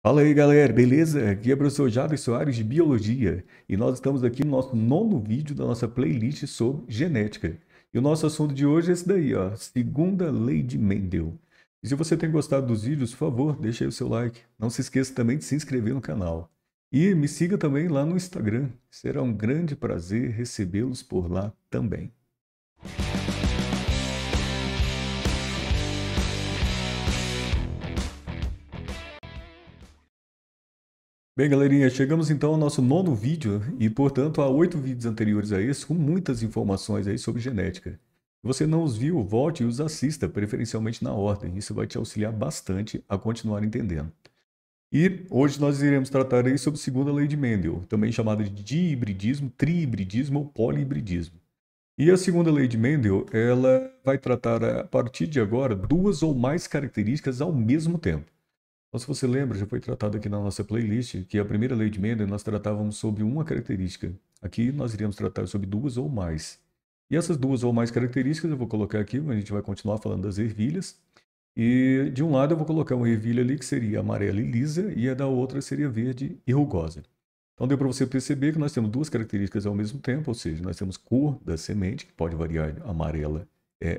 Fala aí, galera, beleza? Aqui é o professor Jader Soares de Biologia e nós estamos aqui no nosso nono vídeo da nossa playlist sobre genética. E o nosso assunto de hoje é esse daí, ó, segunda lei de Mendel. E se você tem gostado dos vídeos, por favor, deixa aí o seu like. Não se esqueça também de se inscrever no canal. E me siga também lá no Instagram. Será um grande prazer recebê-los por lá também. Bem, galerinha, chegamos então ao nosso nono vídeo e, portanto, há 8 vídeos anteriores a esse com muitas informações aí sobre genética. Se você não os viu, volte e os assista, preferencialmente na ordem. Isso vai te auxiliar bastante a continuar entendendo. E hoje nós iremos tratar aí sobre a segunda lei de Mendel, também chamada de dihibridismo, trihibridismo ou polihibridismo. E a segunda lei de Mendel, ela vai tratar a partir de agora duas ou mais características ao mesmo tempo. Então, se você lembra, já foi tratado aqui na nossa playlist que a primeira lei de Mendel nós tratávamos sobre uma característica. Aqui nós iremos tratar sobre duas ou mais. E essas duas ou mais características eu vou colocar aqui, a gente vai continuar falando das ervilhas. E de um lado eu vou colocar uma ervilha ali que seria amarela e lisa, e a da outra seria verde e rugosa. Então deu para você perceber que nós temos duas características ao mesmo tempo, ou seja, nós temos cor da semente, que pode variar amarela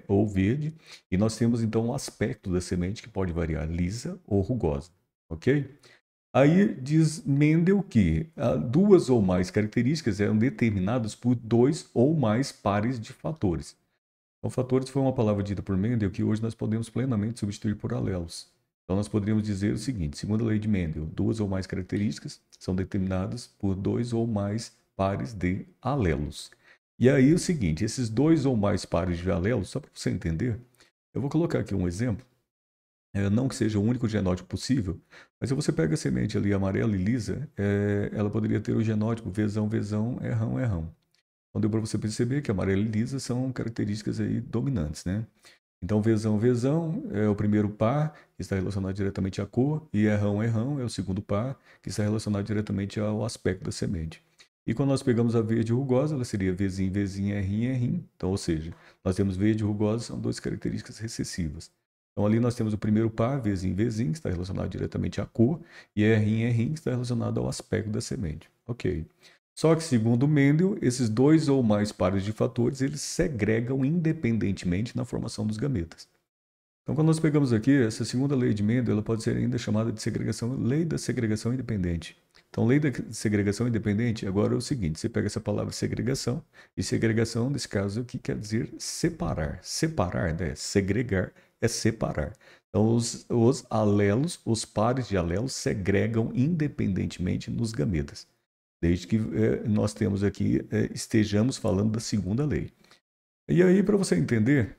ou verde, e nós temos então o aspecto da semente, que pode variar lisa ou rugosa, ok? Aí diz Mendel que duas ou mais características eram determinadas por dois ou mais pares de fatores. Então, fatores foi uma palavra dita por Mendel que hoje nós podemos plenamente substituir por alelos. Então, nós poderíamos dizer o seguinte: segundo a lei de Mendel, duas ou mais características são determinadas por dois ou mais pares de alelos. E aí, o seguinte: esses dois ou mais pares de alelos, só para você entender, eu vou colocar aqui um exemplo. Não que seja o único genótipo possível, mas se você pega a semente ali amarela e lisa, ela poderia ter o genótipo Vzão, Vzão, Rão, Rão. Então deu para você perceber que amarelo e lisa são características aí dominantes, né? Então Vzão, Vzão é o primeiro par que está relacionado diretamente à cor e Rão é o segundo par que está relacionado diretamente ao aspecto da semente. E quando nós pegamos a verde rugosa, ela seria Vzinho, Vzinho, Rrim, Rrim. Então, ou seja, nós temos verde e rugosa, são duas características recessivas. Então ali nós temos o primeiro par, Vzinho, Vzinho, que está relacionado diretamente à cor, e Rrim, que está relacionado ao aspecto da semente. Ok. Só que, segundo Mendel, esses dois ou mais pares de fatores, eles segregam independentemente na formação dos gametas. Então, quando nós pegamos aqui, essa segunda lei de Mendel, ela pode ser ainda chamada de segregação, lei da segregação independente. Então, lei da segregação independente, agora é o seguinte, você pega essa palavra segregação, e segregação, nesse caso aqui, quer dizer separar. Separar, né? Segregar é separar. Então, os alelos, os pares de alelos, segregam independentemente nos gametas desde que nós temos aqui, estejamos falando da segunda lei. E aí, para você entender,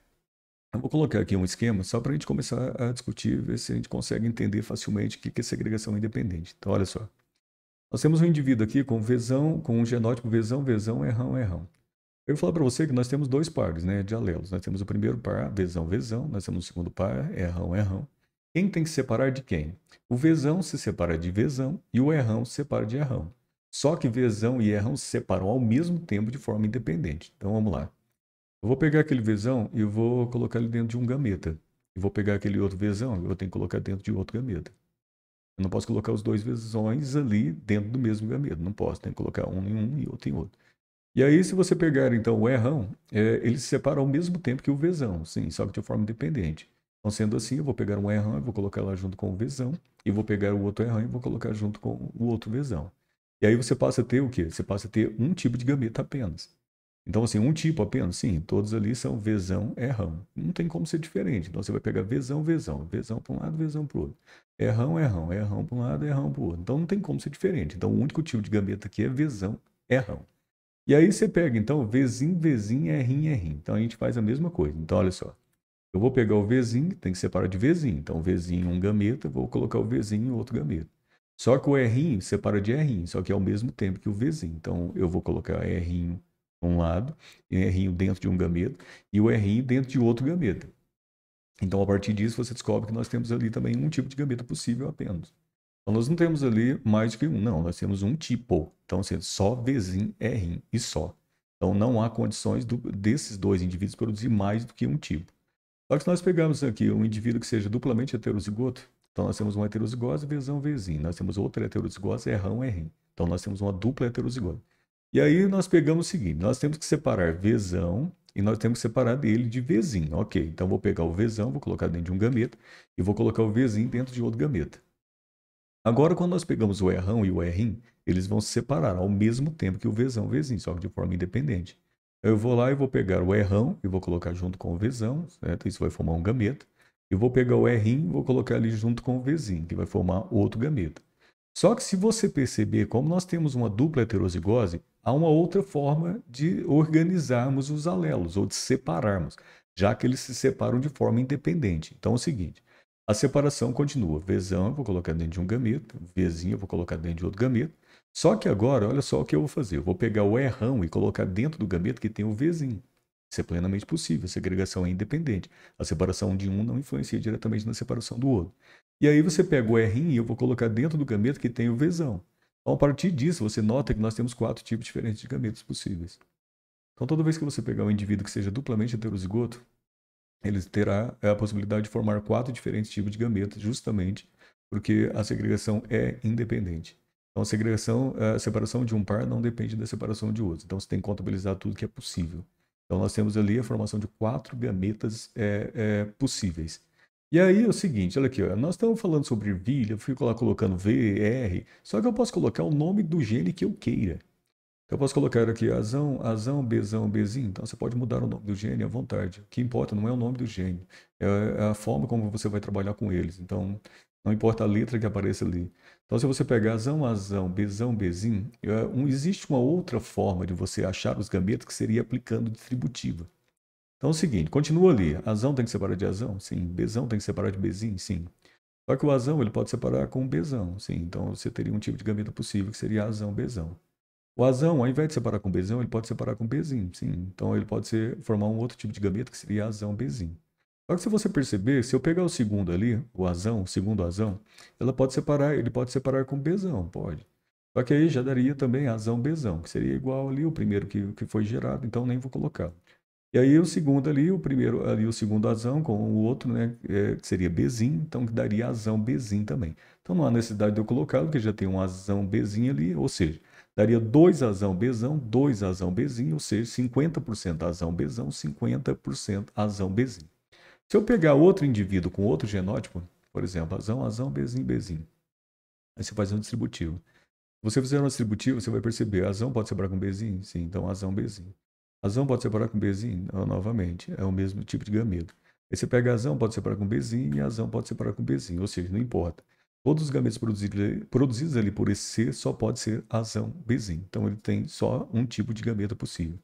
eu vou colocar aqui um esquema só para a gente começar a discutir, ver se a gente consegue entender facilmente o que é segregação independente. Então, olha só. Nós temos um indivíduo aqui com Vzão, com um genótipo Vzão, Vzão, Rão, Rão. Eu vou falar para você que nós temos dois pares, né, de alelos. Nós temos o primeiro par, Vzão, Vzão. Nós temos o segundo par, Rão, Rão. Quem tem que separar de quem? O Vzão se separa de Vzão e o Rão se separa de Rão. Só que Vzão e Rão se separam ao mesmo tempo de forma independente. Então vamos lá. Eu vou pegar aquele Vzão e vou colocar ele dentro de um gameta. E vou pegar aquele outro Vzão e vou ter que colocar dentro de outro gameta. Eu não posso colocar os dois Vzões ali dentro do mesmo gameta. Não posso, tem que colocar um em um e outro em outro. E aí, se você pegar então o Rão, ele se separa ao mesmo tempo que o Vzão, sim, só que de forma independente. Então, sendo assim, eu vou pegar um Rão e vou colocar lá junto com o Vzão, e vou pegar o outro Rão e vou colocar junto com o outro Vzão. E aí você passa a ter o quê? Você passa a ter um tipo de gameta apenas. Então, assim, um tipo apenas? Sim, todos ali são Vzão, Rão. Não tem como ser diferente. Então, você vai pegar Vzão, Vzão, Vzão para um lado, Vzão para o outro. Rão, Rão, Rão para um lado, Rão para o outro. Então, não tem como ser diferente. Então, o único tipo de gameta aqui é Vzão, Rão. E aí você pega, então, Vzinho, Vzinho, Rrim, Rrim. Então, a gente faz a mesma coisa. Então, olha só. Eu vou pegar o Vzinho, tem que separar de Vzinho. Então, Vzinho um gameta, vou colocar o Vzinho em outro gameta. Só que o Rrim separa de Rrim, só que é ao mesmo tempo que o Vzinho. Então, eu vou colocar Rrim um lado, e Rrim dentro de um gameta, e o Rrim dentro de outro gameta. Então, a partir disso, você descobre que nós temos ali também um tipo de gameta possível apenas. Então, nós não temos ali mais do que um, não, nós temos um tipo. Então, assim, só Vzinho, Rrim e só. Então, não há condições desses dois indivíduos produzir mais do que um tipo. Só que se nós pegarmos aqui um indivíduo que seja duplamente heterozigoto, Então, nós temos uma heterozigose, Vzão, Vzinho. Nós temos outra heterozigose, Rrão, Rrim. Então, nós temos uma dupla heterozigose. E aí, nós pegamos o seguinte, nós temos que separar Vzão e nós temos que separar dele de Vzinho. Ok, então vou pegar o Vzão, vou colocar dentro de um gameta e vou colocar o Vzinho dentro de outro gameta. Agora, quando nós pegamos o Rrão e o Rrim, eles vão se separar ao mesmo tempo que o Vzão, Vzinho, só que de forma independente. Eu vou lá e vou pegar o Rrão e vou colocar junto com o Vzão, certo? Isso vai formar um gameta. Eu vou pegar o Rrim e vou colocar ali junto com o Vzinho, que vai formar outro gameta. Só que se você perceber, como nós temos uma dupla heterozigose, há uma outra forma de organizarmos os alelos, ou de separarmos, já que eles se separam de forma independente. Então é o seguinte, a separação continua. Vzão eu vou colocar dentro de um gameta, Vzinho eu vou colocar dentro de outro gameta. Só que agora, olha só o que eu vou fazer. Eu vou pegar o Rrão e colocar dentro do gameta que tem o Vzinho. Isso é plenamente possível, a segregação é independente. A separação de um não influencia diretamente na separação do outro. E aí você pega o Rrim e eu vou colocar dentro do gameta que tem o Vzão. Então, a partir disso, você nota que nós temos 4 tipos diferentes de gametas possíveis. Então, toda vez que você pegar um indivíduo que seja duplamente heterozigoto, ele terá a possibilidade de formar 4 diferentes tipos de gametas, justamente porque a segregação é independente. Então, a separação de um par não depende da separação de outro. Então, você tem que contabilizar tudo que é possível. Então, nós temos ali a formação de 4 gametas possíveis. E aí é o seguinte, olha aqui, ó, nós estamos falando sobre ervilha, eu fico lá colocando V, R, só que eu posso colocar o nome do gene que eu queira. Então, eu posso colocar aqui azão, Bzão, Bzinho. Então, você pode mudar o nome do gene à vontade. O que importa não é o nome do gene, é a forma como você vai trabalhar com eles. Então, não importa a letra que apareça ali. Então, se você pegar azão, Bzão, Bzinho, existe uma outra forma de você achar os gametas que seria aplicando distributiva. Então, é o seguinte, continua ali. Azão tem que separar de azão? Sim. Bzão tem que separar de Bzinho? Sim. Só que o azão ele pode separar com o Bzão? Sim. Então, você teria um tipo de gameta possível que seria azão, Bzão. O azão, ao invés de separar com Bzão, ele pode separar com Bzinho, sim. Então ele pode formar um outro tipo de gameta que seria azão, Bzinho. Só que se você perceber, se eu pegar o segundo ali, o azão, o segundo azão, ele pode separar com Bzão, pode. Só que aí já daria também azão, Bzão, que seria igual ali o primeiro que foi gerado, então nem vou colocar. E aí o segundo ali, o primeiro ali, o segundo azão com o outro, né, que seria Bzinho, então que daria azão, Bzinho também. Então não há necessidade de eu colocá-lo, porque já tem um azão, Bzinho ali, ou seja, daria 2 azão, Bzão, 2 azão, Bzinho, ou seja, 50% azão, Bzão, 50% azão, Bzinho. Se eu pegar outro indivíduo com outro genótipo, por exemplo, azão, Bzinho, Bzinho, aí você faz um distributivo. Se você fizer um distributivo, você vai perceber, azão pode separar com Bzinho? Sim, então azão, Bzinho. Azão pode separar com Bzinho? Não, novamente, é o mesmo tipo de gameta. Aí você pega azão, pode separar com Bzinho, e azão pode separar com Bzinho, ou seja, não importa. Todos os gametas produzidos ali por esse ser só pode ser azão, Bzinho. Então ele tem só um tipo de gameta possível.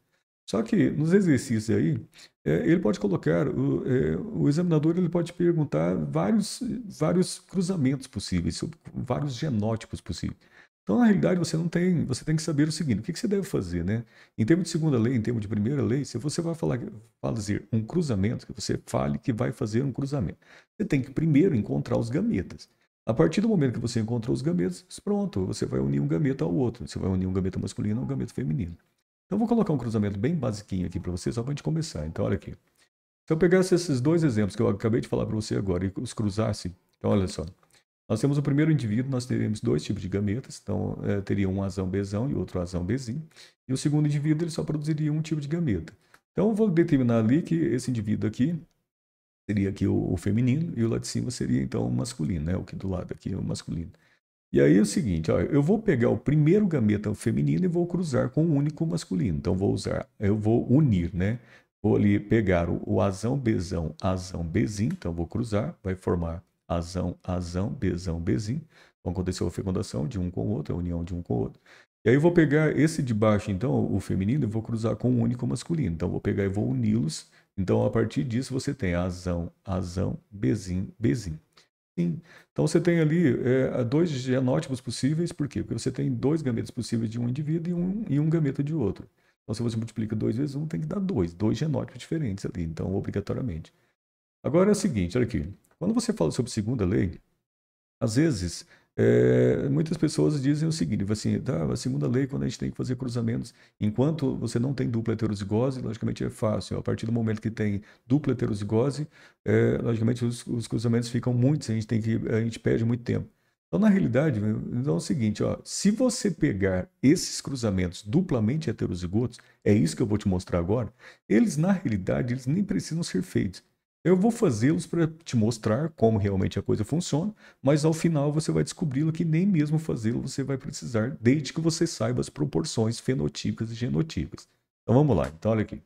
Só que nos exercícios aí, ele pode colocar, o examinador ele pode perguntar vários cruzamentos possíveis, vários genótipos possíveis. Então, na realidade, você tem que saber o seguinte, o que você deve fazer, né? Em termos de segunda lei, em termos de primeira lei, se você vai fazer um cruzamento, que você fale que vai fazer um cruzamento, você tem que primeiro encontrar os gametas. A partir do momento que você encontrou os gametas, pronto, você vai unir um gameta ao outro. Você vai unir um gameta masculino ao gameta feminino. Então, eu vou colocar um cruzamento bem basiquinho aqui para você, só para a gente começar. Então, olha aqui. Se eu pegasse esses 2 exemplos que eu acabei de falar para você agora e os cruzasse, então, olha só. Nós temos o primeiro indivíduo, nós teremos 2 tipos de gametas, então teria um azão, Bzão e outro azão, Bzinho. E o segundo indivíduo, ele só produziria um tipo de gameta. Então, eu vou determinar ali que esse indivíduo aqui seria aqui o feminino e o lá de cima seria, então, o masculino, né? O que do lado aqui é o masculino. E aí é o seguinte, ó, eu vou pegar o primeiro gameta feminino e vou cruzar com o único masculino. Então, eu vou unir, né? Vou ali pegar o azão, Bzinho, então vou cruzar, vai formar azão, Bzão, Bzinho. Então, aconteceu a fecundação de um com o outro, a união de um com o outro. E aí eu vou pegar esse de baixo, então, o feminino, e vou cruzar com o único masculino. Então, vou pegar e vou uni-los. Então, a partir disso, você tem azão, Bzinho, Bzinho. Sim. Então, você tem ali 2 genótipos possíveis, por quê? Porque você tem 2 gametas possíveis de um indivíduo e um gameta de outro. Então, se você multiplica 2 vezes 1, tem que dar 2 genótipos diferentes ali, então, obrigatoriamente. Agora é o seguinte, olha aqui. Quando você fala sobre segunda lei, às vezes muitas pessoas dizem o seguinte, assim, tá, a segunda lei, quando a gente tem que fazer cruzamentos, enquanto você não tem dupla heterozigose, logicamente é fácil. A partir do momento que tem dupla heterozigose, logicamente os cruzamentos ficam muitos, a gente perde muito tempo. Então, na realidade, então é o seguinte, ó, se você pegar esses cruzamentos duplamente heterozigotos, é isso que eu vou te mostrar agora, eles, na realidade, eles nem precisam ser feitos. Eu vou fazê-los para te mostrar como realmente a coisa funciona, mas ao final você vai descobri-lo que nem mesmo fazê-lo você vai precisar, desde que você saiba as proporções fenotípicas e genotípicas. Então vamos lá, então olha aqui.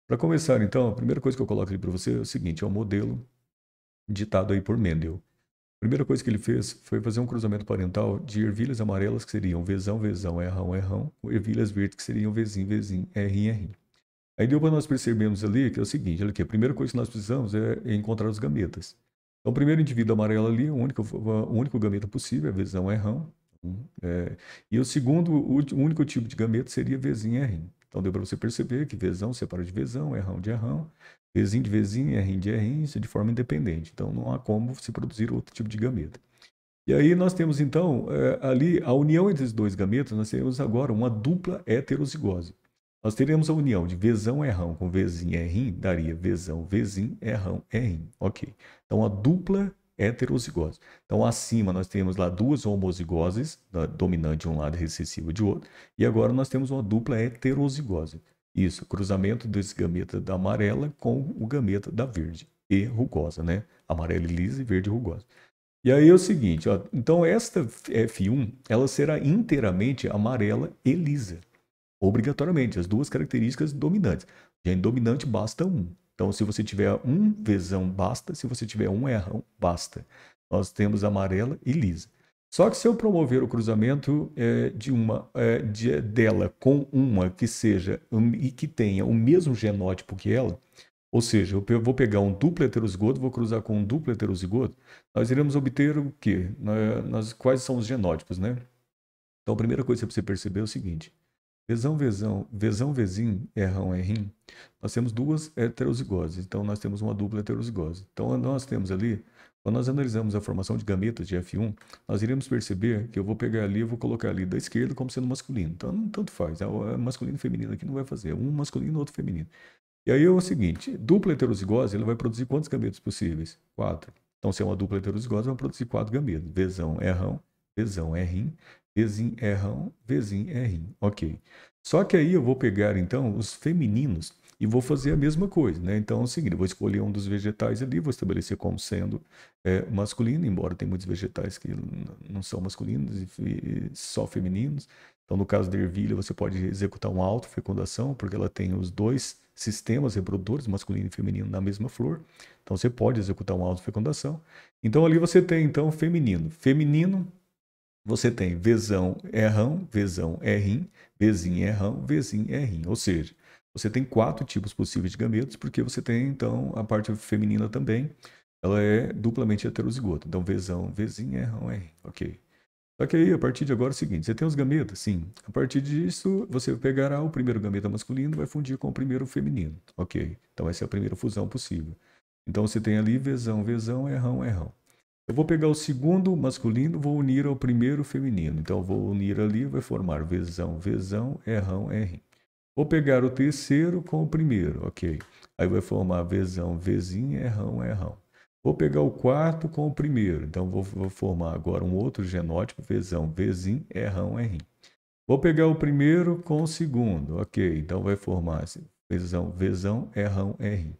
Para começar, então, a primeira coisa que eu coloco ali para você é o seguinte, é o modelo ditado aí por Mendel. A primeira coisa que ele fez foi fazer um cruzamento parental de ervilhas amarelas, que seriam Vzão, Vzão, Rão, Rão, com ervilhas verdes, que seriam Vzinho, Vzinho, Rim, Rim. Aí deu para nós percebermos ali que é o seguinte, olha aqui, a primeira coisa que nós precisamos é encontrar os gametas. Então, o primeiro indivíduo amarelo ali, o único gameta possível é Vzão, Rão. E o segundo, o único tipo de gameta seria Vzinho, Rim. Então, deu para você perceber que Vzão separa de Vzão, Rão de Rão, Vzinho de Vzinho, Rim de Rim, isso de forma independente. Então, não há como se produzir outro tipo de gameta. E aí nós temos, então, ali a união entre os dois gametas, nós temos agora uma dupla heterozigose. Nós teremos a união de Vzão Rão com Vzinho Rim, daria Vzão, Vzinho, Rão, Rim. Ok. Então, a dupla heterozigose. Então, acima nós temos lá duas homozigoses, dominante de um lado e recessiva de outro. E agora nós temos uma dupla heterozigose. Isso, cruzamento desse gameta da amarela com o gameta da verde e rugosa, né? Amarela e lisa e verde e rugosa. E aí é o seguinte, ó, então esta F1, ela será inteiramente amarela e lisa. Obrigatoriamente, as duas características dominantes. Gene dominante basta um. Então, se você tiver um Vzão, basta. Se você tiver um Rão, basta. Nós temos amarela e lisa. Só que se eu promover o cruzamento dela com uma que seja e que tenha o mesmo genótipo que ela, ou seja, eu vou pegar um duplo heterozigoto, vou cruzar com um duplo heterozigoto, nós iremos obter o quê? Quais são os genótipos, né? Então, a primeira coisa que você perceber é o seguinte. Vzão, Vzão, Vzão, Vzinho, Rão, Rim, nós temos duas heterozigoses. Então, nós temos uma dupla heterozigose. Então, nós temos ali, quando nós analisamos a formação de gametas de F1, nós iremos perceber que eu vou pegar ali e vou colocar ali da esquerda como sendo masculino. Então, tanto faz. Masculino e feminino aqui não vai fazer. Um masculino e outro feminino. E aí é o seguinte, dupla heterozigose, ele vai produzir quantos gametas possíveis? 4. Então, se é uma dupla heterozigose, vai produzir 4 gametas. Vzão, Rão, Vzão, Rim, Vzinho, Rão, Vzinho, Rim. Ok. Só que aí eu vou pegar, então, os femininos e vou fazer a mesma coisa, né? Então é o seguinte, eu vou escolher um dos vegetais ali, vou estabelecer como sendo masculino, embora tem muitos vegetais que não são masculinos e só femininos. Então, no caso da ervilha, você pode executar uma autofecundação, porque ela tem os dois sistemas reprodutores, masculino e feminino, na mesma flor. Então, você pode executar uma autofecundação. Então, ali você tem, então, feminino. Feminino, você tem Vzão, Rão, Vzão, Rim, Vzinho, Rão, Vzinho, Rim. Ou seja, você tem 4 tipos possíveis de gametos, porque você tem, então, a parte feminina também, ela é duplamente heterozigota. Então, Vzão, Vzinho, Rão, Rim. Ok. Só que aí, a partir de agora é o seguinte, você tem os gametas? Sim. A partir disso, você pegará o primeiro gameta masculino e vai fundir com o primeiro feminino. Ok. Então, essa é a primeira fusão possível. Então, você tem ali Vzão, Vzão, Rão, Rão. Eu vou pegar o segundo masculino, vou unir ao primeiro feminino. Então, vou unir ali, vai formar Vzão, Vzão, Rão, Rim. Vou pegar o terceiro com o primeiro, ok. Aí vai formar Vzão, Vzinho, Rão, Rão. Vou pegar o quarto com o primeiro. Então, vou formar agora um outro genótipo, Vzão, Vzinho, Rão, Rim. Vou pegar o primeiro com o segundo, ok. Então, vai formar Vzão, Vzão, Rão, Rim.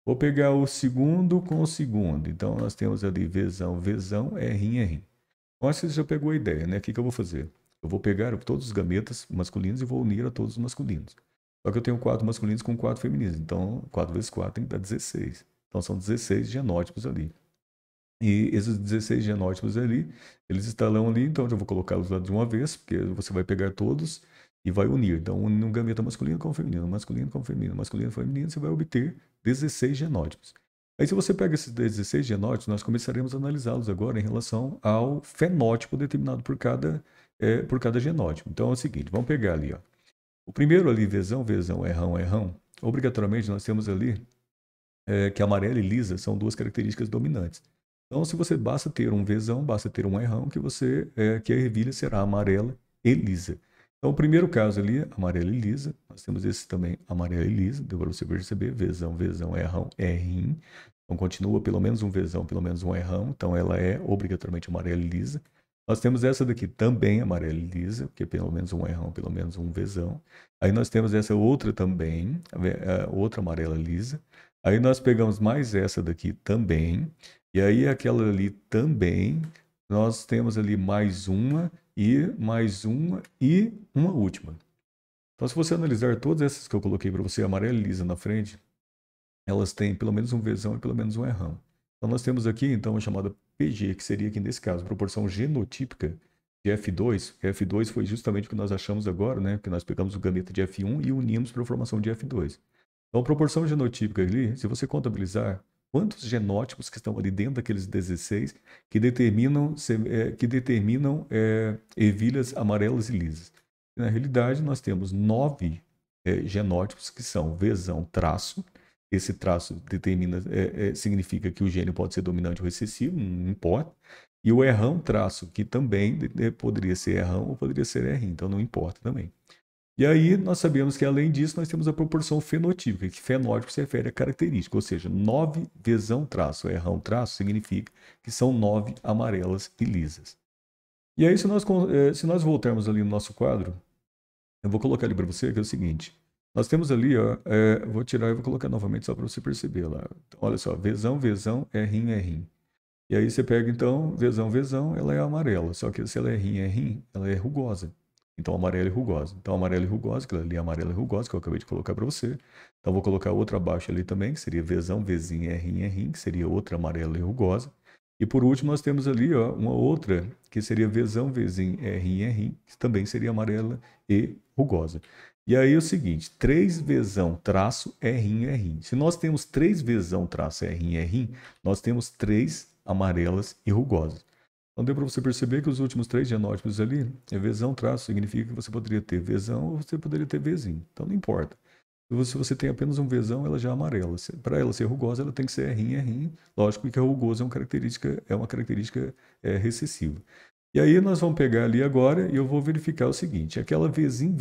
Vou pegar o segundo com o segundo. Então, nós temos ali Vzão, Vzão, Rim, Rim. Então, acho que você já pegou a ideia, né? O que eu vou fazer? Eu vou pegar todos os gametas masculinos e vou unir a todos os masculinos. Só que eu tenho 4 masculinos com 4 femininos. Então, 4 vezes 4 tem que dar 16. Então, são 16 genótipos ali. E esses 16 genótipos ali, eles estarão ali. Então, eu já vou colocá-los lá de uma vez, porque você vai pegar todos e vai unir. Então, une um gameta masculino com feminino, masculino com feminino, masculino com feminino, você vai obter 16 genótipos. Aí, se você pega esses 16 genótipos, nós começaremos a analisá-los agora em relação ao fenótipo determinado por cada genótipo. Então, é o seguinte, vamos pegar ali, ó. O primeiro ali, Vzão, Vzão, Rão, Rão, obrigatoriamente nós temos ali que amarela e lisa são duas características dominantes. Então, se você basta ter um Vzão, basta ter um Rão, que a ervilha será amarela e lisa. Então, o primeiro caso ali, amarela e lisa. Nós temos esse também, amarela e lisa. Deu para você perceber, Vzão, Rão, Rim. Então, continua pelo menos um Vzão, pelo menos um Rão. Então, ela é obrigatoriamente amarela e lisa. Nós temos essa daqui também, amarela e lisa, que é pelo menos um Rão, pelo menos um Vzão. Aí nós temos essa outra também, outra amarela lisa. Aí nós pegamos mais essa daqui também. E aí aquela ali também, nós temos ali mais uma e uma última. Então, se você analisar todas essas que eu coloquei para você, amarela e lisa na frente, elas têm pelo menos um Vzão e pelo menos um Rão. Então, nós temos aqui, então, a chamada PG, que seria aqui nesse caso, proporção genotípica de F2. F2 foi justamente o que nós achamos agora, né? Que nós pegamos o gameta de F1 e unimos para a formação de F2. Então, a proporção genotípica ali, se você contabilizar quantos genótipos que estão ali dentro daqueles 16 que determinam ervilhas amarelas e lisas. Na realidade, nós temos 9 genótipos que são Vzão traço. Esse traço significa que o gene pode ser dominante ou recessivo, não importa. E o Rão traço, que também poderia ser Rão ou poderia ser R, então não importa também. E aí nós sabemos que, além disso, nós temos a proporção fenotípica, que fenótipo se refere à característica, ou seja, 9 Vzão traço, Rão traço, significa que são 9 amarelas e lisas. E aí, se nós voltarmos ali no nosso quadro, eu vou colocar ali para você, que é o seguinte, nós temos ali, ó, vou tirar e vou colocar novamente só para você perceber lá. Então, olha só, Vzão, Rim. E aí você pega, então, Vzão, ela é amarela, só que se ela é Rim, ela é rugosa. Então, amarela e rugosa. Então, amarela e rugosa, que ali é amarela e rugosa, que eu acabei de colocar para você. Então, vou colocar outra abaixo ali também, que seria Vzão, Rim, que seria outra amarela e rugosa. E por último, nós temos ali, ó, uma outra, que seria Vzão, Rim, que também seria amarela e rugosa. E aí é o seguinte, 3 Vzão traço Rim. Se nós temos 3 Vzão traço Rim, nós temos 3 amarelas e rugosas. Então deu para você perceber que os últimos 3 genótipos ali, Vzão traço, significa que você poderia ter Vzão ou você poderia ter Vzinho. Então não importa. Se você tem apenas um Vzão, ela já é amarela. Para ela ser rugosa, ela tem que ser Rim. Lógico que a rugosa é uma característica recessiva. E aí nós vamos pegar ali agora e eu vou verificar o seguinte. Aquela Vzinho,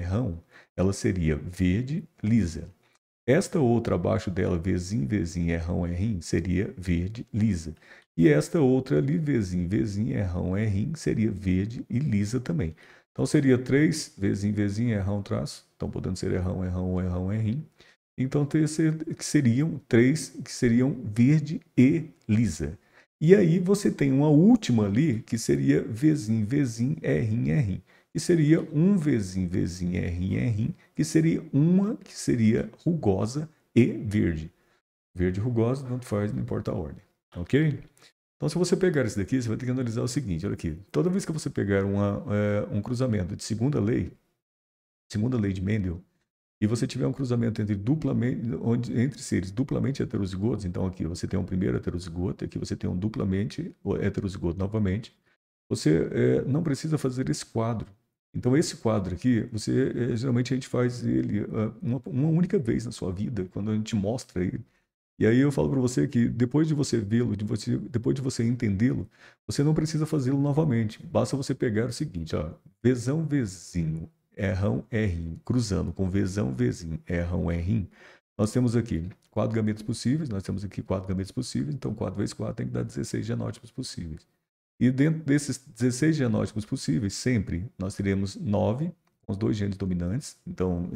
Rão, ela seria verde, lisa. Esta outra abaixo dela, Vzinho, Rão, Rim, seria verde, lisa. E esta outra ali, Vzinho, Rão, Rim, seria verde e lisa também. Então seria 3 Vzinho, Rão, traço. Então podendo ser Rão, Rim. Então seriam 3 que seriam verde e lisa. E aí você tem uma última ali que seria Vzinho, Rim. E seria um Vzinho, Rim, que seria uma que seria rugosa e verde. Verde e rugosa, tanto faz, não importa a ordem. Ok? Então, se você pegar esse daqui, você vai ter que analisar o seguinte, olha aqui. Toda vez que você pegar um cruzamento de segunda lei de Mendel, e você tiver um cruzamento entre seres duplamente heterozigotos, então aqui você tem um primeiro heterozigoto, aqui você tem um duplamente heterozigoto novamente, você não precisa fazer esse quadro. Então, esse quadro aqui, geralmente a gente faz ele uma única vez na sua vida, quando a gente mostra ele. E aí eu falo para você que depois de você vê-lo, depois de você entendê-lo, você não precisa fazê-lo novamente. Basta você pegar o seguinte, ó, Vzão, Vzinho, Rão, Rim, cruzando com Vzão, Vzinho, Rão, Rim. Nós temos aqui 4 gametas possíveis, então 4 vezes 4 tem que dar 16 genótipos possíveis. E dentro desses 16 genótipos possíveis, sempre nós teremos 9, com os 2 genes dominantes. Então,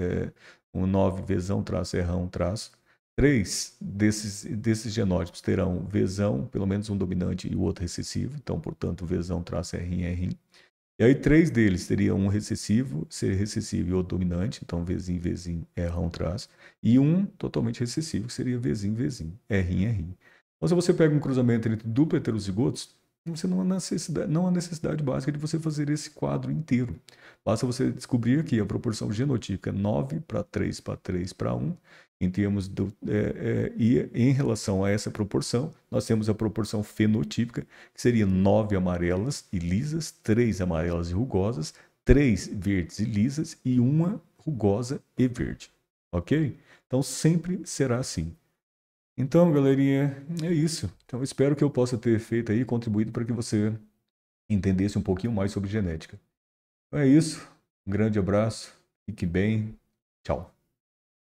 um 9 Vzão traço Rão traço. 3 desses genótipos terão Vzão, pelo menos um dominante e o outro recessivo. Então, portanto, Vzão traço Rim. E aí 3 deles teriam um recessivo, ser recessivo e outro dominante. Então, Vzinho, Rão traço. E um totalmente recessivo, que seria Vzinho, Rim. Então, se você pega um cruzamento entre duplo heterozigotos, você não há necessidade básica de você fazer esse quadro inteiro. Basta você descobrir que a proporção genotípica é 9 para 3 para 3 para 1. E em relação a essa proporção, nós temos a proporção fenotípica, que seria 9 amarelas e lisas, 3 amarelas e rugosas, 3 verdes e lisas e uma rugosa e verde. Ok? Então sempre será assim. Então, galerinha, é isso. Então, espero que eu possa ter feito aí, contribuído para que você entendesse um pouquinho mais sobre genética. Então é isso. Um grande abraço. Fique bem. Tchau.